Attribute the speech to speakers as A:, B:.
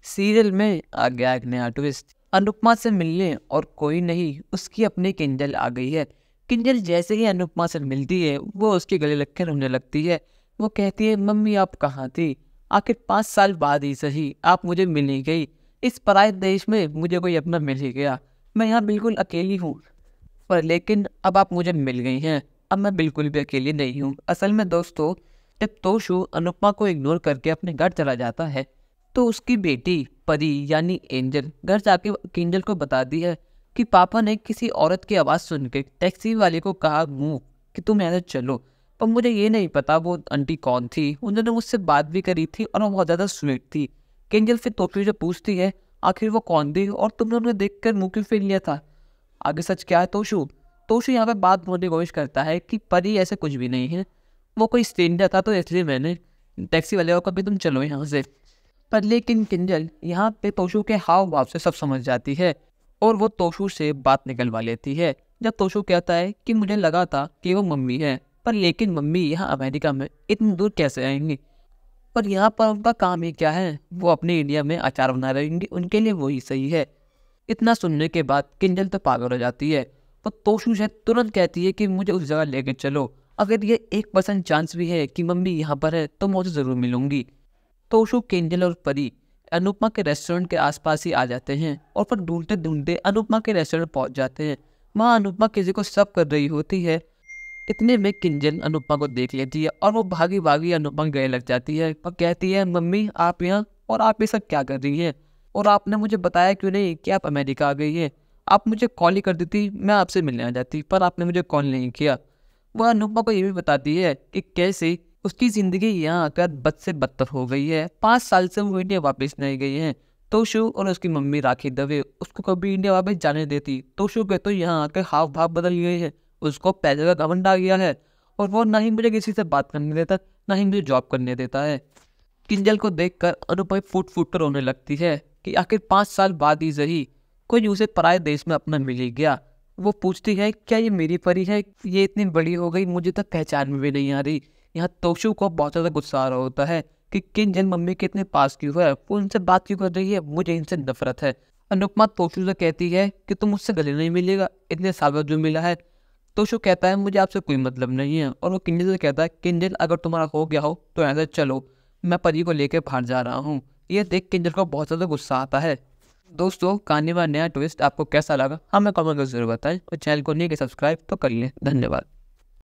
A: Serial में आ गया एक नया ट्विस्ट। अनुपमा से मिलने और कोई नहीं, उसकी अपनी किंजल आ गई है। किंजल जैसे ही अनुपमा से मिलती है वो उसके गले लग के रोने लगती है। वो कहती है, मम्मी आप कहाँ थी? आखिर 5 साल बाद ही सही आप मुझे मिल ही गई। इस पराए देश में मुझे कोई अपना मिल ही गया। मैं यहाँ बिल्कुल अकेली हूँ, पर लेकिन अब आप मुझे मिल गई हैं। अब मैं बिल्कुल भी अकेली नहीं हूँ। असल में दोस्तों, जब तोशु अनुपमा को इग्नोर करके अपने घर चला जाता है तो उसकी बेटी परी यानी एंजल घर जाके किंजल को बताती है कि पापा ने किसी औरत की आवाज़ सुन के टैक्सी वाले को कहा मुँह कि तुम ऐसे चलो। पर मुझे ये नहीं पता वो आंटी कौन थी। उन्होंने मुझसे बात भी करी थी और वो बहुत ज़्यादा स्वीट थी। किंजल फिर तोशु से पूछती है, आखिर वो कौन थी और तुमने उन्हें देख कर मुँह क्यों फेर लिया था? आगे सच क्या है तोशु? तोशु यहाँ पे बात बोलने की कोशिश करता है कि परी ऐसे कुछ भी नहीं है, वो कोई स्ट्रेंजर था तो इसलिए मैंने टैक्सी वाले को कभी तुम चलो यहाँ से। पर लेकिन किंजल यहाँ पे तोशु के हाव भाव से सब समझ जाती है और वो तोशु से बात निकलवा लेती है। जब तोशु कहता है कि मुझे लगा था कि वो मम्मी है, पर लेकिन मम्मी यहाँ अमेरिका में इतनी दूर कैसे आएंगी? पर यहाँ पर उनका काम ही क्या है? वो अपने इंडिया में अचार बना रहेंगी, उनके लिए वही सही है। इतना सुनने के बाद किंजल तो पागल हो जाती है। वो तोशु से तुरंत कहती है कि मुझे उस जगह लेके चलो। अगर ये 1% चांस भी है कि मम्मी यहाँ पर है तो मैं उसे ज़रूर मिलूंगी। तोशु, किंजल और परी अनुपमा के रेस्टोरेंट के आसपास ही आ जाते हैं और फिर ढूंढते ढूंढते अनुपमा के रेस्टोरेंट पहुंच जाते हैं। वहाँ अनुपमा किसी को सर्व कर रही होती है। इतने में किंजल अनुपमा को देख लेती है और वो भागी भागी अनुपमा के गले लग जाती है और कहती है, मम्मी आप यहाँ और आप ये सब क्या कर रही हैं? और आपने मुझे बताया क्यों नहीं कि आप अमेरिका आ गई है? आप मुझे कॉल ही कर देती, मैं आपसे मिलने आ जाती, पर आपने मुझे कॉल नहीं किया। वह अनुपमा को ये भी बताती है कि कैसे उसकी ज़िंदगी यहाँ आकर बद से बदतर हो गई है। 5 साल से वो इंडिया वापस नहीं गई है। तोशु और उसकी मम्मी राखी दवे उसको कभी इंडिया वापस जाने देती। तोशु के तो यहाँ आकर हाव भाव बदल गए हैं। उसको पैसे का घमंड आ गया है और वो ना ही मुझे किसी से बात करने देता, ना ही मुझे जॉब करने देता है। किंजल को देखकर अनुपमा फूट फूट कर रोने लगती है कि आखिर 5 साल बाद ही सही कोई उसे पराए देश में अपना मिल ही गया। वो पूछती है, क्या ये मेरी परी है? ये इतनी बड़ी हो गई मुझे तो पहचान में भी नहीं आ रही। यहाँ तोशु को बहुत ज़्यादा गुस्सा आ रहा होता है कि किंजल मम्मी के इतने पास क्यों है, वो उनसे बात क्यों कर रही है, मुझे इनसे नफरत है। अनुपमा तोशु से कहती है कि तुम मुझसे गले नहीं मिलेगा, इतने साल बाद जो मिला है। तोशु कहता है, मुझे आपसे कोई मतलब नहीं है। और वो किंजल से कहता है, किंजल अगर तुम्हारा हो गया हो तो ऐसे चलो, मैं परी को लेकर बाहर जा रहा हूँ। ये देख किंजल को बहुत ज़्यादा गुस्सा आता है। दोस्तों, कहानी में नया ट्विस्ट आपको कैसा लगा हमें कमेंट में जरूर बताएं और चैनल को नहीं सब्सक्राइब तो कर लें। धन्यवाद।